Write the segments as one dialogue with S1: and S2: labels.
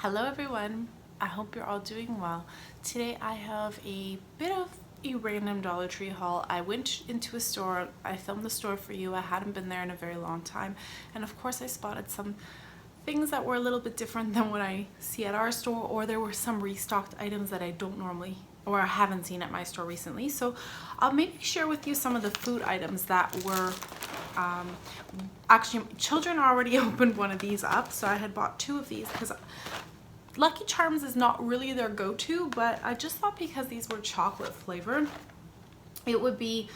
S1: Hello everyone, I hope you're all doing well. Today I have a bit of a random Dollar Tree haul. I went into a store, I filmed the store for you, I hadn't been there in a very long time, and of course I spotted some things that were a little bit different than what I see at our store, or there were some restocked items that I don't normally or I haven't seen at my store recently. So I'll maybe share with you some of the food items that were actually children already opened one of these up, so I had bought two of these because Lucky Charms is not really their go-to, but I just thought because these were chocolate flavored, it would be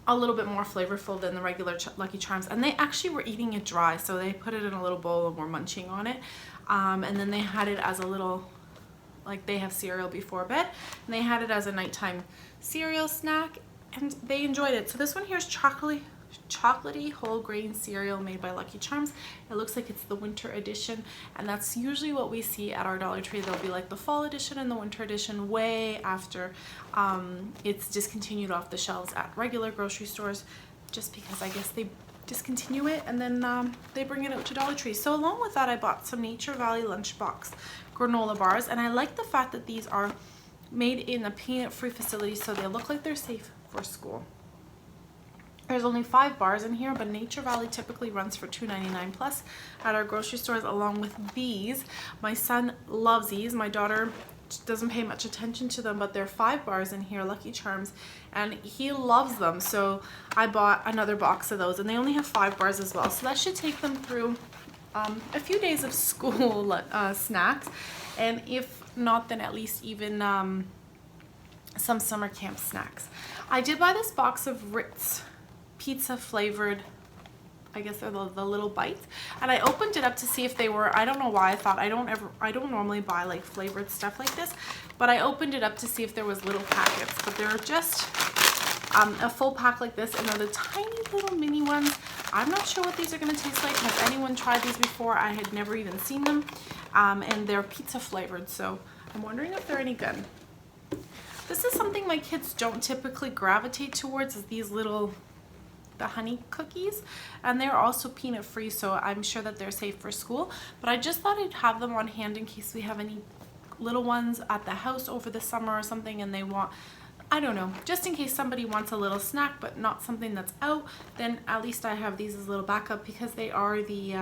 S1: a little bit more flavorful than the regular Lucky Charms. And they actually were eating it dry, so they put it in a little bowl and were munching on it. And then they had it as a little, like they have cereal before bed, and they had it as a nighttime cereal snack, and they enjoyed it. So this one here is chocolatey whole grain cereal made by Lucky Charms. It looks like it's the winter edition, and that's usually what we see at our Dollar Tree. There'll be like the fall edition and the winter edition way after it's discontinued off the shelves at regular grocery stores, just because I guess they discontinue it and then they bring it out to Dollar Tree. So along with that, I bought some Nature Valley Lunchbox granola bars, and I like the fact that these are made in a peanut-free facility, so they look like they're safe for school. There's only 5 bars in here, but Nature Valley typically runs for $2.99 plus at our grocery stores, along with these. My son loves these. My daughter doesn't pay much attention to them, but there are 5 bars in here, Lucky Charms, and he loves them. So I bought another box of those, and they only have 5 bars as well. So that should take them through a few days of school snacks, and if not, then at least even some summer camp snacks. I did buy this box of Ritz pizza flavored, I guess they're the little bites, and I opened it up to see if they were, I don't know why I thought, I don't normally buy like flavored stuff like this, but I opened it up to see if there was little packets, but they're just a full pack like this, and they're the tiny little mini ones. I'm not sure what these are going to taste like. Has anyone tried these before? I had never even seen them, and they're pizza flavored, so I'm wondering if they're any good. This is something my kids don't typically gravitate towards, is these little the honey cookies, and they're also peanut free, so I'm sure that they're safe for school, but I just thought I'd have them on hand in case we have any little ones at the house over the summer or something, and they want, I don't know, just in case somebody wants a little snack but not something that's out, then at least I have these as a little backup, because they are the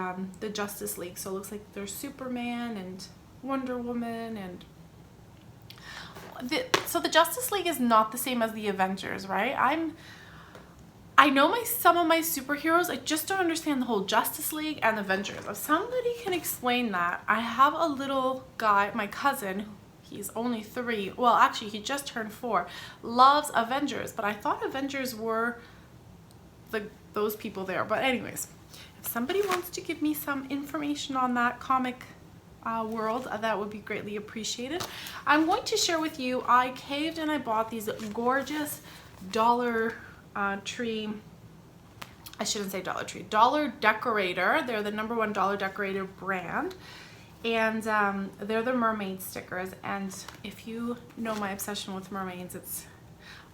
S1: Justice League, so it looks like there's Superman and Wonder Woman, and so the Justice League is not the same as the Avengers, right? I know some of my superheroes, I just don't understand the whole Justice League and Avengers. If somebody can explain that. I have a little guy, my cousin, he's only 3, well actually he just turned 4, loves Avengers, but I thought Avengers were those people there. But anyways, if somebody wants to give me some information on that comic world, that would be greatly appreciated. I'm going to share with you, I caved and I bought these gorgeous Dollar Tree, I shouldn't say Dollar Tree, Dollar Decorator. They're the #1 Dollar Decorator brand, and they're the mermaid stickers, and if you know my obsession with mermaids, it's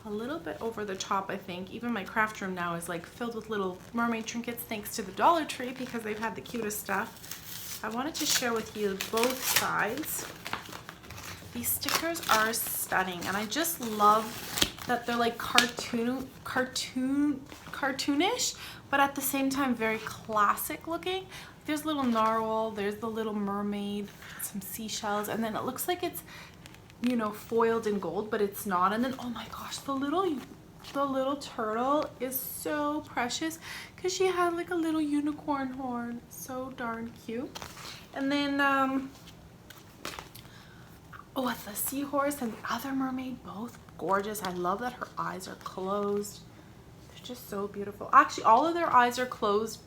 S1: a little bit over the top, I think. Even my craft room now is like filled with little mermaid trinkets, thanks to the Dollar Tree, because they've had the cutest stuff. I wanted to share with you both sides. These stickers are stunning, and I just love that they're like cartoonish, but at the same time very classic looking. There's little narwhal, there's the little mermaid, some seashells, and then it looks like it's, you know, foiled in gold, but it's not. And then, oh my gosh, the little turtle is so precious because she had like a little unicorn horn. So darn cute. And then oh, the seahorse and the other mermaid, both gorgeous. I love that her eyes are closed. They're just so beautiful. Actually, all of their eyes are closed.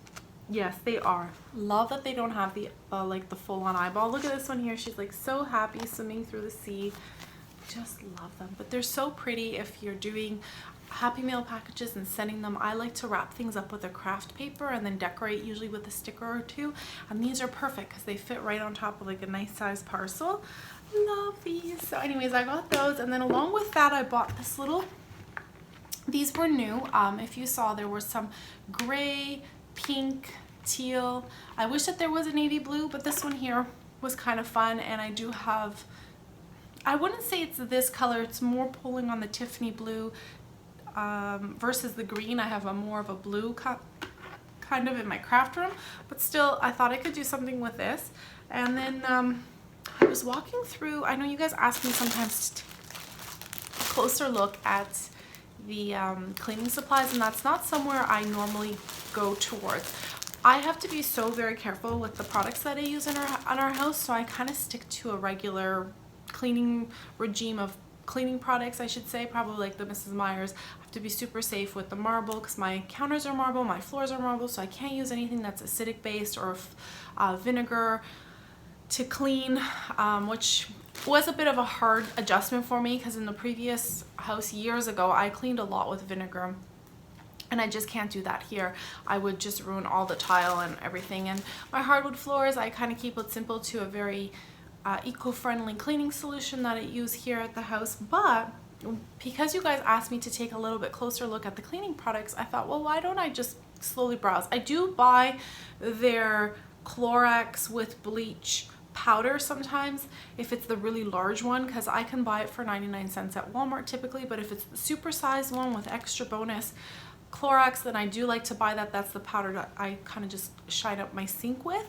S1: Yes, they are. Love that they don't have the like the full-on eyeball. Look at this one here. She's like so happy swimming through the sea. Just love them. But they're so pretty if you're doing Happy Meal packages and sending them. I like to wrap things up with a craft paper and then decorate, usually with a sticker or two, and these are perfect because they fit right on top of like a nice size parcel. Love these. So anyways, I got those, and then along with that I bought this little, these were new. If you saw, there were some gray, pink, teal. I wish that there was a navy blue, but this one here was kind of fun. And I do have, I wouldn't say it's this color, it's more pulling on the Tiffany blue versus the green. I have a more of a blue kind of in my craft room, but still I thought I could do something with this. And then I was walking through, I know you guys ask me sometimes to take a closer look at the cleaning supplies, and that's not somewhere I normally go towards. I have to be so very careful with the products that I use in our house, so I kind of stick to a regular cleaning regime of cleaning products, I should say, probably like the Mrs. Meyer's. I have to be super safe with the marble because my counters are marble, my floors are marble, so I can't use anything that's acidic based or vinegar to clean, which was a bit of a hard adjustment for me because in the previous house years ago I cleaned a lot with vinegar, and I just can't do that here. I would just ruin all the tile and everything. And my hardwood floors, I kind of keep it simple to a very eco-friendly cleaning solution that I use here at the house. But because you guys asked me to take a little bit closer look at the cleaning products, I thought, well, why don't I just slowly browse? I do buy their Clorox with bleach powder sometimes if it's the really large one, because I can buy it for 99 cents at Walmart typically. But if it's the super sized one with extra bonus Clorox, then I do like to buy that. That's the powder that I kind of just shine up my sink with.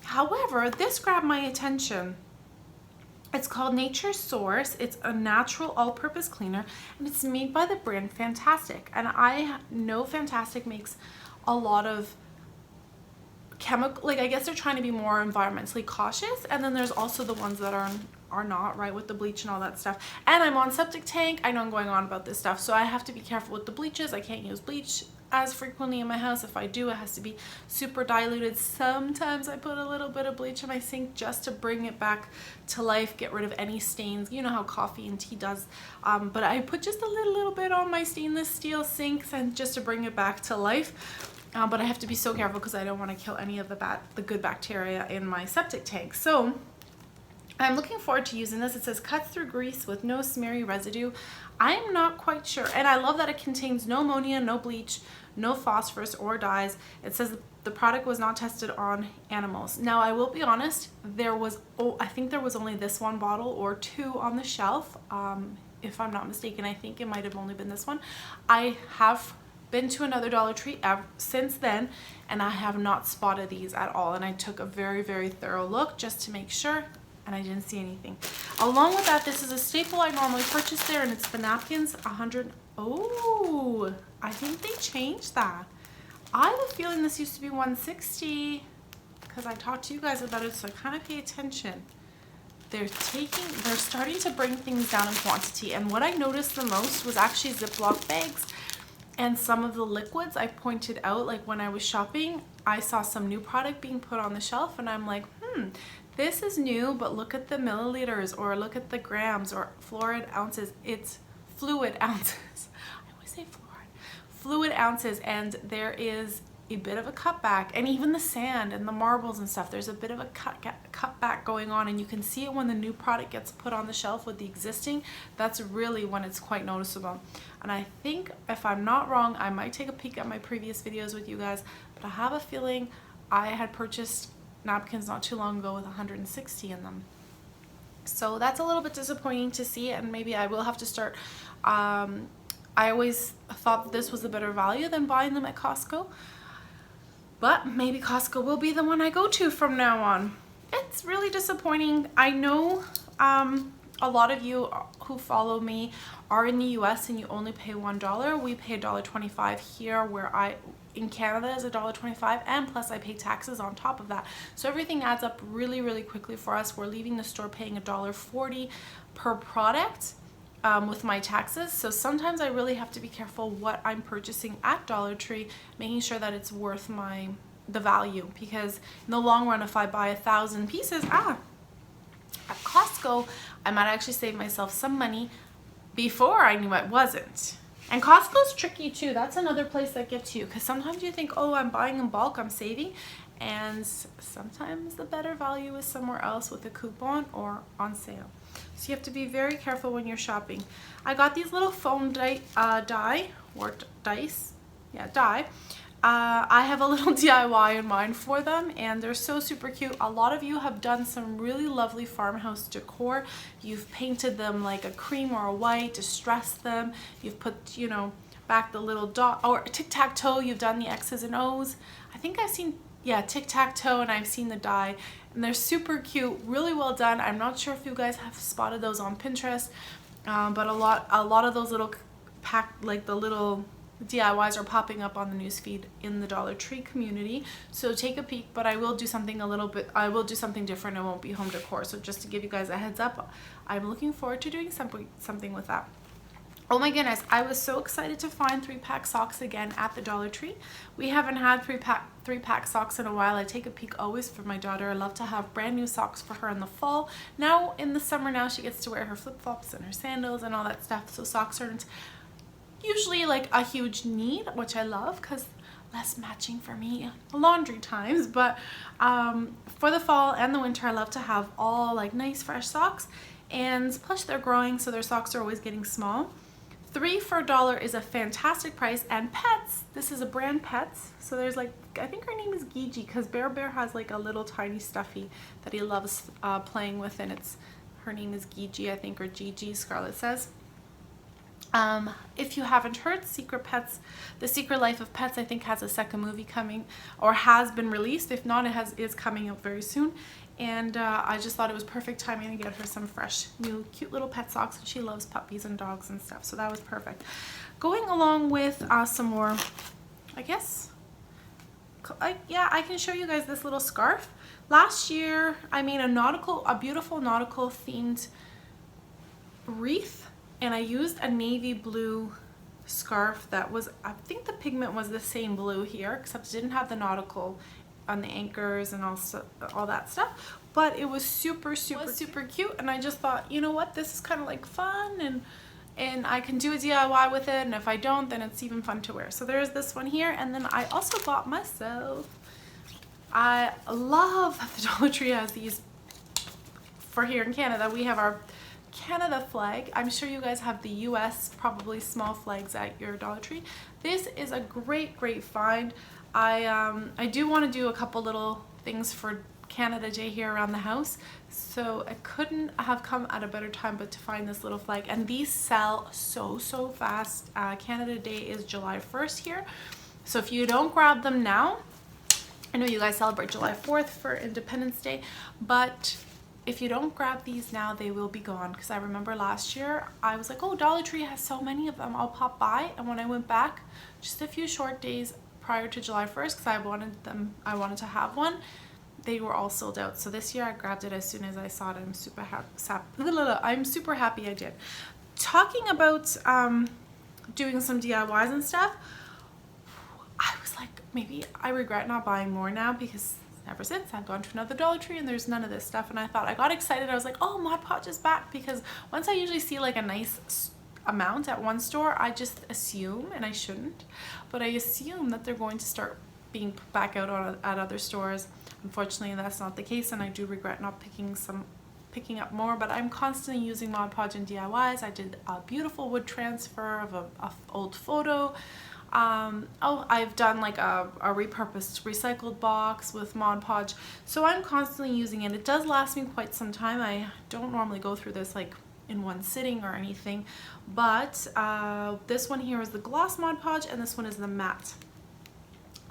S1: However, this grabbed my attention. It's called Nature's Source. It's a natural all-purpose cleaner, and it's made by the brand Fantastic. And I know Fantastic makes a lot of chemical, like I guess they're trying to be more environmentally cautious, and then there's also the ones that are not, right, with the bleach and all that stuff. And I'm on septic tank. I know I'm going on about this stuff, so I have to be careful with the bleaches. I can't use bleach as frequently in my house. If I do, it has to be super diluted. Sometimes I put a little bit of bleach in my sink just to bring it back to life, get rid of any stains. You know how coffee and tea does. But I put just a little bit on my stainless steel sinks and just to bring it back to life. But I have to be so careful because I don't want to kill any of the good bacteria in my septic tank. So I'm looking forward to using this. It says cuts through grease with no smeary residue. I'm not quite sure. And I love that it contains no ammonia, no bleach, no phosphorus or dyes. It says the product was not tested on animals. Now, I will be honest, I think there was only this one bottle or two on the shelf. If I'm not mistaken, I think it might have only been this one. I have been to another Dollar Tree since then, and I have not spotted these at all. And I took a very, very thorough look just to make sure, and I didn't see anything. Along with that, this is a staple I normally purchase there, and it's the napkins. 100. Oh, I think they changed that. I have a feeling this used to be 160 because I talked to you guys about it, so I kind of pay attention. They're starting to bring things down in quantity, and what I noticed the most was actually Ziploc bags and some of the liquids. I pointed out, like when I was shopping, I saw some new product being put on the shelf, and I'm like, this is new, but look at the milliliters, or look at the grams, or fluid ounces. It's fluid ounces. I always say fluid ounces, and there is a bit of a cutback. And even the sand and the marbles and stuff, there's a bit of a cutback going on, and you can see it when the new product gets put on the shelf with the existing. That's really when it's quite noticeable. And I think, if I'm not wrong, I might take a peek at my previous videos with you guys, but I have a feeling I had purchased napkins not too long ago with 160 in them. So that's a little bit disappointing to see, and maybe I will have to start. I always thought that this was a better value than buying them at Costco, but maybe Costco will be the one I go to from now on. It's really disappointing. I know a lot of you who follow me are in the US and you only pay $1. We pay $1.25 here, where in Canada is $1.25, and plus I pay taxes on top of that. So everything adds up really, really quickly for us. We're leaving the store paying $1.40 per product with my taxes. So sometimes I really have to be careful what I'm purchasing at Dollar Tree, making sure that it's worth the value, because in the long run, if I buy 1,000 pieces at Costco, I might actually save myself some money before I knew it wasn't. And Costco's tricky too. That's another place that gets you, because sometimes you think, oh, I'm buying in bulk, I'm saving, and sometimes the better value is somewhere else with a coupon or on sale. So you have to be very careful when you're shopping. I got these little foam die, I have a little DIY in mind for them, and they're so super cute. A lot of you have done some really lovely farmhouse decor. You've painted them like a cream or a white, distressed them. You've put, you know, back the little dot, or tic-tac-toe. You've done the X's and O's. I think I've seen, yeah, tic-tac-toe, and I've seen the die, and they're super cute, really well done. I'm not sure if you guys have spotted those on Pinterest, but a lot of those little like the little DIYs are popping up on the newsfeed in the Dollar Tree community, so take a peek. But I will do something I will do something different. It won't be home decor, so just to give you guys a heads up, I'm looking forward to doing something with that. Oh my goodness, I was so excited to find 3-pack socks again at the Dollar Tree. We haven't had 3-pack socks in a while. I take a peek always for my daughter. I love to have brand new socks for her in the fall. Now in the summer, now she gets to wear her flip-flops and her sandals and all that stuff, so socks aren't usually like a huge need, which I love because less matching for me laundry times. But for the fall and the winter, I love to have all like nice fresh socks, and plus they're growing, so their socks are always getting small. 3 for $1 is a fantastic price. And Pets, this is a brand Pets, so there's like, I think her name is Gigi, because Bear has like a little tiny stuffy that he loves playing with, and her name is Gigi, I think, or Gigi, Scarlett says. If you haven't heard, The Secret Life of Pets, I think has a second movie coming, or has been released. If not, it is coming up very soon. And I just thought it was perfect timing to get her some fresh, new, cute little pet socks. She loves puppies and dogs and stuff, so that was perfect. Going along with some more, I guess, yeah, I can show you guys this little scarf. Last year, I made a beautiful nautical themed wreath. And I used a navy blue scarf that was, I think the pigment was the same blue here, except it didn't have the nautical on the anchors and all that stuff. But it was super cute, and I just thought, you know what, this is kind of like fun, and I can do a DIY with it, and if I don't, then it's even fun to wear. So there's this one here, and then I also bought myself, I love that the Dollar Tree has these. For here in Canada, we have our Canada flag. I'm sure you guys have the US probably small flags at your Dollar Tree. This is a great find. I do want to do a couple little things for Canada Day here around the house, so I couldn't have come at a better time but to find this little flag. And these sell so fast. Canada Day is July 1st here, so if you don't grab them now, I know you guys celebrate July 4th for Independence Day, but if you don't grab these now, they will be gone. Because I remember last year, I was like, oh, Dollar Tree has so many of them, I'll pop by. And when I went back, just a few short days prior to July 1st, because I wanted to have one, they were all sold out. So this year I grabbed it as soon as I saw it. I'm super happy I did. Talking about doing some DIYs and stuff, I was like, maybe I regret not buying more now, because ever since I've gone to another Dollar Tree and there's none of this stuff. And I thought, I got excited. I was like, oh, Mod Podge is back, because once I usually see like a nice amount at one store, I just assume, and I shouldn't, but I assume that they're going to start being put back out at other stores. Unfortunately, that's not the case, and I do regret not picking up more, but I'm constantly using Mod Podge and DIYs. I did a beautiful wood transfer of a old photo. I've done like a repurposed recycled box with Mod Podge, so I'm constantly using it. It does last me quite some time. I don't normally go through this like in one sitting or anything, but this one here is the gloss Mod Podge, and this one is the matte.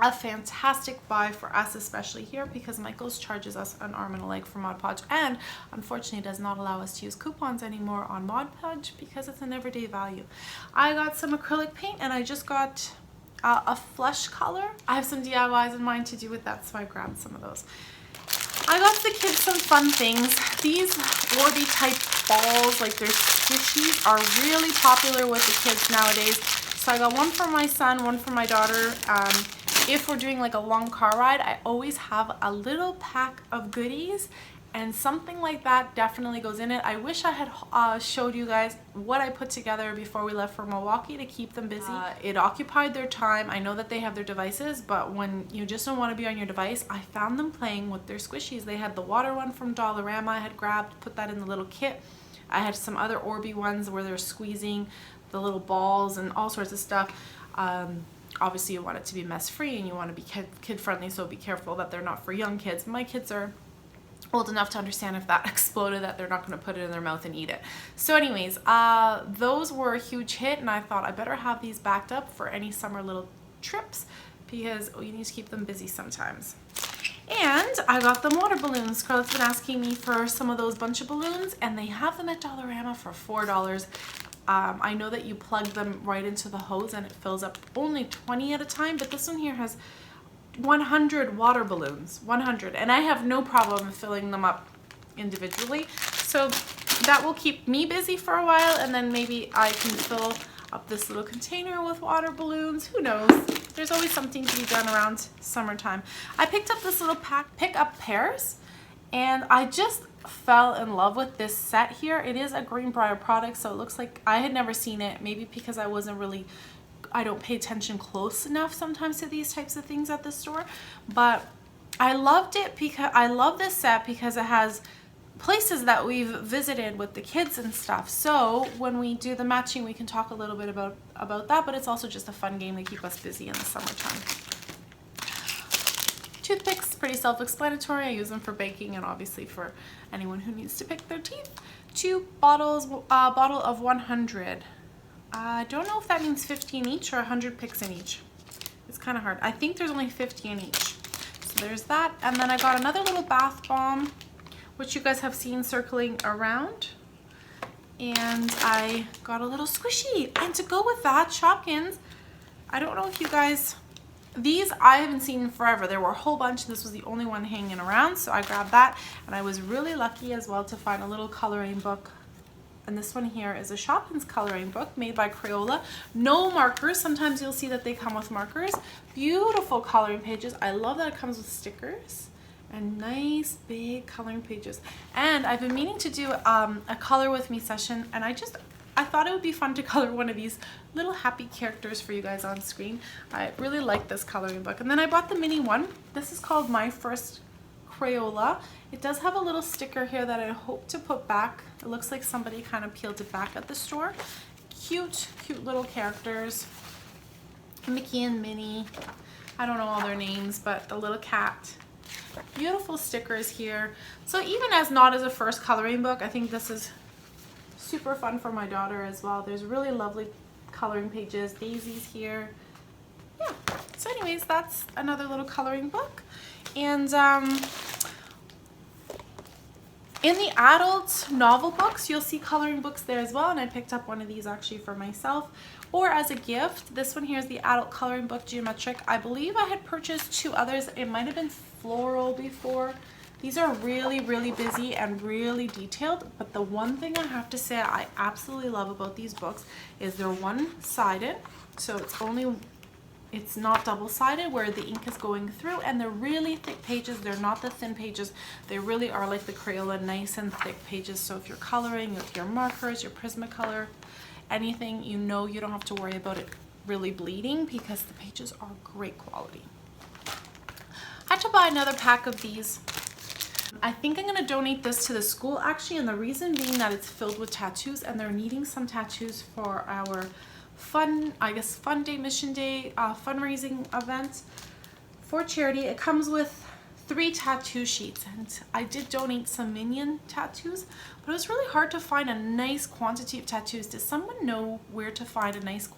S1: A fantastic buy for us, especially here, because Michaels charges us an arm and a leg for Mod Podge, and unfortunately does not allow us to use coupons anymore on Mod Podge because it's an everyday value. I got some acrylic paint, and I just got a flesh color. I have some DIYs in mind to do with that, so I grabbed some of those. I got the kids some fun things. These Orby type balls, like their squishies, are really popular with the kids nowadays. So I got one for my son, one for my daughter. If we're doing like a long car ride, I always have a little pack of goodies, and something like that definitely goes in it. I wish I had showed you guys what I put together before we left for Milwaukee to keep them busy. It occupied their time. I know that they have their devices, but when you just don't want to be on your device, I found them playing with their squishies. They had the water one from Dollarama I had grabbed, put that in the little kit. I had some other Orby ones where they're squeezing the little balls and all sorts of stuff. obviously you want it to be mess free and you want to be kid friendly, so be careful that they're not for young kids. My kids are old enough to understand if that exploded that they're not going to put it in their mouth and eat it. So anyways, those were a huge hit, and I thought I better have these backed up for any summer little trips, because you need to keep them busy sometimes. And I got them water balloons. Scarlett's been asking me for some of those bunch of balloons, and they have them at Dollarama for $4. I know that you plug them right into the hose and it fills up only 20 at a time, but this one here has 100 water balloons, 100, and I have no problem filling them up individually. So that will keep me busy for a while, and then maybe I can fill up this little container with water balloons. Who knows? There's always something to be done around summertime. I picked up this little pack, pick up pairs, and I just fell in love with this set here. It is a Greenbrier product, so it looks like I had never seen it, maybe because I don't pay attention close enough sometimes to these types of things at the store, but I loved it because I love this set because it has places that we've visited with the kids and stuff. So when we do the matching, we can talk a little bit about that, but it's also just a fun game to keep us busy in the summertime. Toothpicks, pretty self-explanatory. I use them for baking and obviously for anyone who needs to pick their teeth. 2 bottles, bottle of 100. I don't know if that means 50 in each or 100 picks in each. It's kind of hard. I think there's only 50 in each. So there's that. And then I got another little bath bomb, which you guys have seen circling around. And I got a little squishy. And to go with that, Shopkins, I don't know if you guys, these I haven't seen in forever. There were a whole bunch. This was the only one hanging around, so I grabbed that. And I was really lucky as well to find a little coloring book. And this one here is a Shopkins coloring book made by Crayola. No markers. Sometimes you'll see that they come with markers. Beautiful coloring pages. I love that it comes with stickers and nice big coloring pages. And I've been meaning to do a color with me session, and I thought it would be fun to color one of these little happy characters for you guys on screen. I really like this coloring book. And then I bought the mini one. This is called My First Crayola. It does have a little sticker here that I hope to put back. It looks like somebody kind of peeled it back at the store. Cute, cute little characters. Mickey and Minnie. I don't know all their names, but the little cat. Beautiful stickers here. So even as not as a first coloring book, I think this is super fun for my daughter as well. There's really lovely coloring pages. Daisies here. Yeah. So anyways, that's another little coloring book. And in the adult novel books, you'll see coloring books there as well, and I picked up one of these actually for myself or as a gift. This one here is the adult coloring book, Geometric. I believe I had purchased 2 others. It might have been floral before. These are really, really busy and really detailed, but the one thing I have to say I absolutely love about these books is they're one-sided, so it's not double-sided where the ink is going through, and they're really thick pages. They're not the thin pages. They really are like the Crayola, nice and thick pages. So if you're coloring with your markers, your Prismacolor, anything, you know you don't have to worry about it really bleeding because the pages are great quality. I had to buy another pack of these. I think I'm going to donate this to the school actually, and the reason being that it's filled with tattoos, and they're needing some tattoos for our fun day, mission day, fundraising event for charity. It comes with 3 tattoo sheets, and I did donate some Minion tattoos, but it was really hard to find a nice quantity of tattoos. Does someone know where to find a nice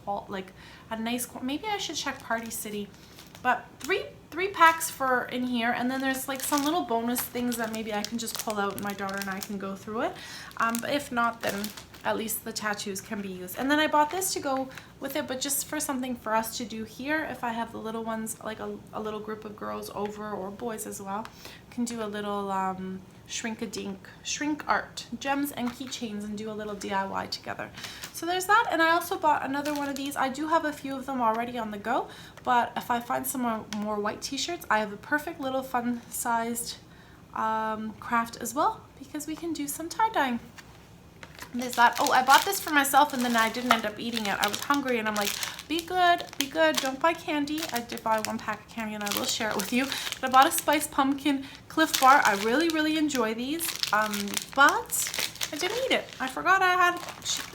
S1: maybe I should check Party City, but three packs for in here, and then there's like some little bonus things that maybe I can just pull out and my daughter and I can go through it, but if not, then at least the tattoos can be used. And then I bought this to go with it, but just for something for us to do here. If I have the little ones, like a little group of girls over, or boys as well, can do a little shrink art, gems and keychains, and do a little DIY together. So there's that. And I also bought another one of these. I do have a few of them already on the go, but if I find some more white t-shirts, I have a perfect little fun-sized craft as well, because we can do some tie-dyeing. There's that. Oh, I bought this for myself, and then I didn't end up eating it. I was hungry, and I'm like, be good, don't buy candy. I did buy 1 pack of candy, and I will share it with you. But I bought a Spice Pumpkin Cliff Bar. I really, really enjoy these, but I didn't eat it. I forgot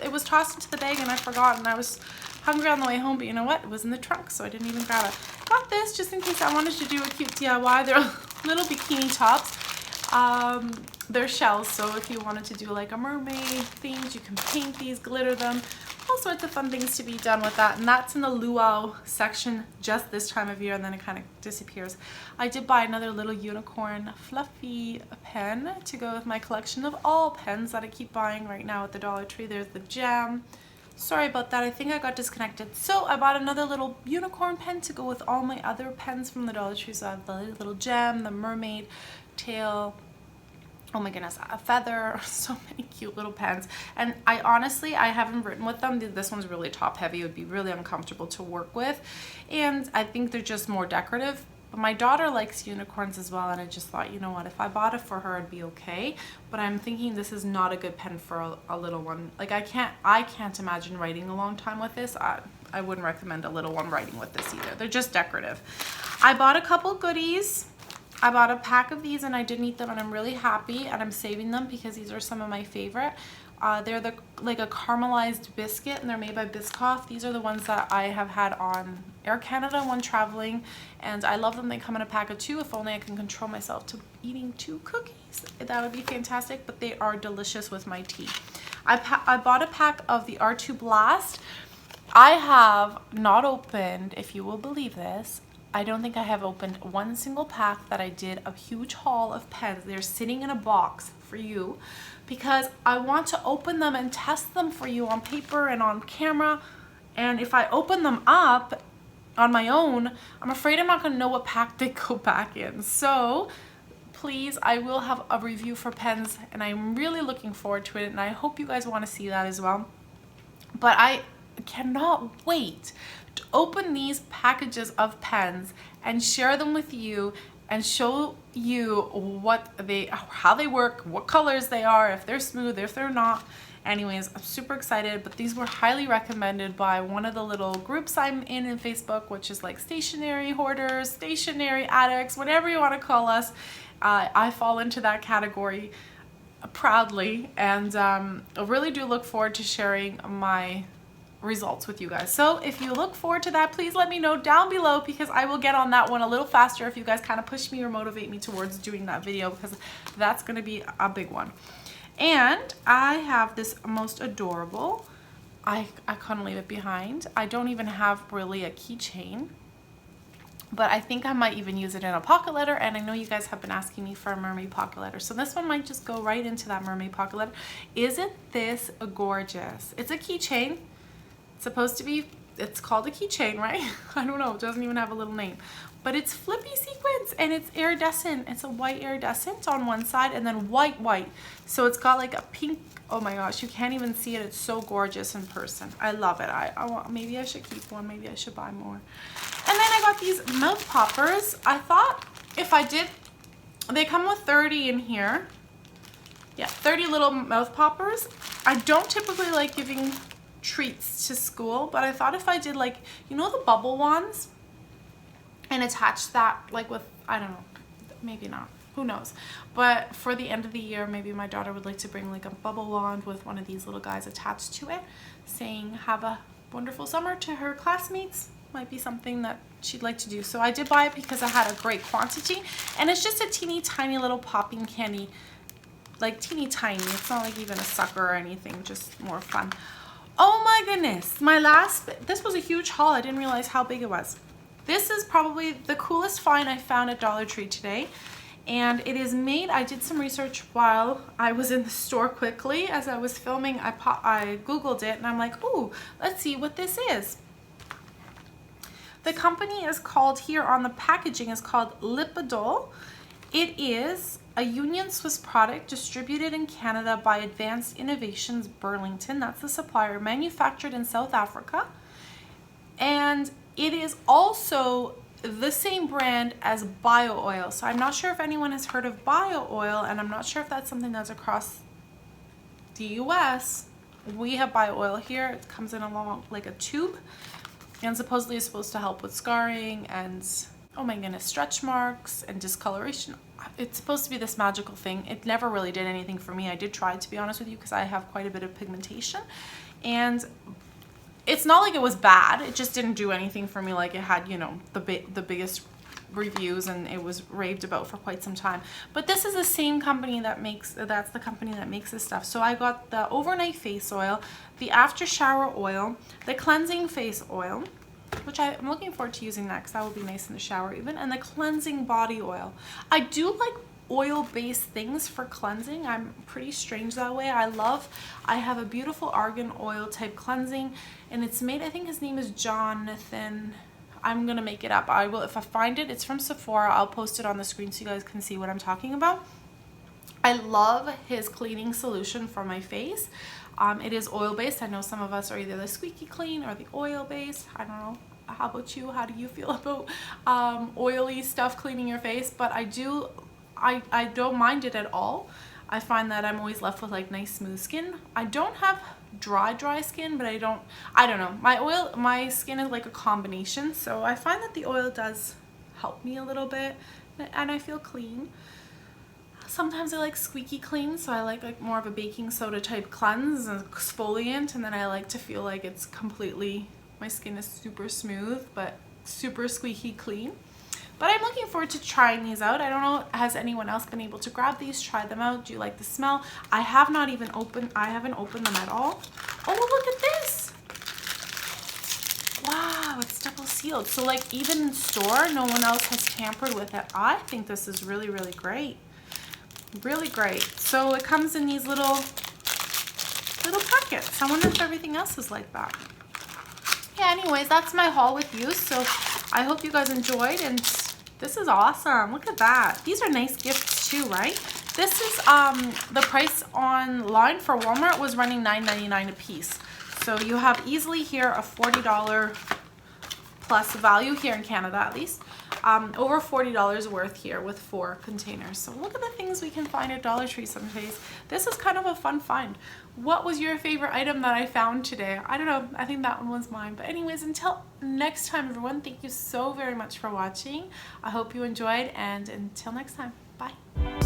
S1: it was tossed into the bag, and I forgot, and I was hungry on the way home, but you know what? It was in the trunk, so I didn't even grab it. Got this just in case I wanted to do a cute DIY. They're little bikini tops. They're shells, so if you wanted to do like a mermaid themes, you can paint these, glitter them, all sorts of fun things to be done with that. And that's in the luau section just this time of year, and then it kind of disappears. I did buy another little unicorn fluffy pen to go with my collection of all pens that I keep buying right now at the Dollar Tree. There's the Jam. Sorry about that, I think I got disconnected. So I bought another little unicorn pen to go with all my other pens from the Dollar Tree. So I have the little Gem, the Mermaid, Tail, oh my goodness, a feather, so many cute little pens. And I honestly, I haven't written with them. This one's really top heavy. It would be really uncomfortable to work with. And I think they're just more decorative. But my daughter likes unicorns as well, and I just thought, you know what, if I bought it for her, it'd be okay. But I'm thinking this is not a good pen for a little one. Like I can't imagine writing a long time with this. I wouldn't recommend a little one writing with this either. They're just decorative. I bought a couple goodies. I bought a pack of these and I didn't eat them, and I'm really happy, and I'm saving them because these are some of my favorite. They're like a caramelized biscuit, and they're made by Biscoff. These are the ones that I have had on Air Canada when traveling, and I love them. They come in a pack of 2. If only I can control myself to eating 2 cookies. That would be fantastic, but they are delicious with my tea. I bought a pack of the R2 Blast. I have not opened, if you will believe this, I don't think I have opened one single pack that I did a huge haul of pens. They're sitting in a box for you because I want to open them and test them for you on paper and on camera. And if I open them up on my own, I'm afraid I'm not going to know what pack they go back in. So please, I will have a review for pens, and I'm really looking forward to it, and I hope you guys want to see that as well. But I cannot wait to open these packages of pens and share them with you and show you how they work, what colors they are, if they're smooth, if they're not. Anyways, I'm super excited, but these were highly recommended by one of the little groups I'm in Facebook, which is like stationery hoarders, stationery addicts, whatever you want to call us. I fall into that category proudly, and I really do look forward to sharing my results with you guys. So if you look forward to that, please let me know down below, because I will get on that one a little faster if you guys kind of push me or motivate me towards doing that video, because that's going to be a big one. And I have this most adorable, I couldn't leave it behind. I don't even have really a keychain, but I think I might even use it in a pocket letter, and I know you guys have been asking me for a mermaid pocket letter, so this one might just go right into that mermaid pocket letter. Isn't this gorgeous? It's a keychain. It's supposed to be, it's called a keychain, right? I don't know, it doesn't even have a little name, but it's flippy sequins and it's iridescent. It's a white iridescent on one side and then white. So it's got like a pink, oh my gosh, you can't even see it. It's so gorgeous in person. I love it. I want, maybe I should keep one, maybe I should buy more. And then I got these mouth poppers. I thought if I did, they come with 30 in here. Yeah, 30 little mouth poppers. I don't typically like giving treats to school, but I thought if I did, like, you know, the bubble wands, and attach that like with, I don't know, maybe not, who knows, but for the end of the year, maybe my daughter would like to bring like a bubble wand with one of these little guys attached to it saying have a wonderful summer to her classmates. Might be something that she'd like to do. So I did buy it because I had a great quantity, and it's just a teeny tiny little popping candy, like teeny tiny. It's not like even a sucker or anything, just more fun. Oh my goodness, this was a huge haul. I didn't realize how big it was. This is probably the coolest find I found at Dollar Tree today, and it is made, I did some research while I was in the store quickly. As I was filming, I googled it, and I'm like, ooh, let's see what this is. The company is called, here on the packaging, is called Lipidol. It is a Union Swiss product distributed in Canada by Advanced Innovations Burlington. That's the supplier. Manufactured in South Africa. And it is also the same brand as Bio Oil. So I'm not sure if anyone has heard of Bio Oil, and I'm not sure if that's something that's across the US. We have Bio Oil here. It comes in along like a tube, and supposedly is supposed to help with scarring and, oh my goodness, stretch marks and discoloration. It's supposed to be this magical thing. It never really did anything for me. I did try it, to be honest with you, because I have quite a bit of pigmentation, and it's not like it was bad. It just didn't do anything for me. Like it had, you know, the biggest reviews, and it was raved about for quite some time. But this is the same company that makes, that's the company that makes this stuff. So I got the overnight face oil, the after shower oil, the cleansing face oil, which I'm looking forward to using that because that will be nice in the shower even, and the cleansing body oil. I do like oil-based things for cleansing. I'm pretty strange that way. I have a beautiful argan oil type cleansing, and it's made, I think his name is Jonathan. I'm gonna make it up. I will, if I find it. It's from Sephora. I'll post it on the screen so you guys can see what I'm talking about. I love his cleaning solution for my face. It is oil-based. I know some of us are either the squeaky clean or the oil-based. I don't know. How about you? How do you feel about oily stuff cleaning your face? But I don't mind it at all. I find that I'm always left with like nice smooth skin. I don't have dry skin, but I don't know. My skin is like a combination, so I find that the oil does help me a little bit, and I feel clean. Sometimes I like squeaky clean, so I like more of a baking soda type cleanse and exfoliant, and then I like to feel like it's completely, my skin is super smooth but super squeaky clean. But I'm looking forward to trying these out. I don't know, has anyone else been able to grab these, try them out? Do you like the smell? I haven't opened them at all. Oh, look at this. Wow, it's double sealed. So like even in store, no one else has tampered with it. I think this is really, really great. Really great. So it comes in these little packets. I wonder if everything else is like that. Yeah, anyways, that's my haul with you. So I hope you guys enjoyed, and this is awesome. Look at that. These are nice gifts too, right? This is the price online for Walmart was running $9.99 a piece. So you have easily here a $40 plus value here in Canada, at least. Over $40 worth here with 4 containers. So look at the things we can find at Dollar Tree some days. This is kind of a fun find. What was your favorite item that I found today? I don't know. I think that one was mine. But anyways, until next time, everyone, thank you so very much for watching. I hope you enjoyed, and until next time, bye.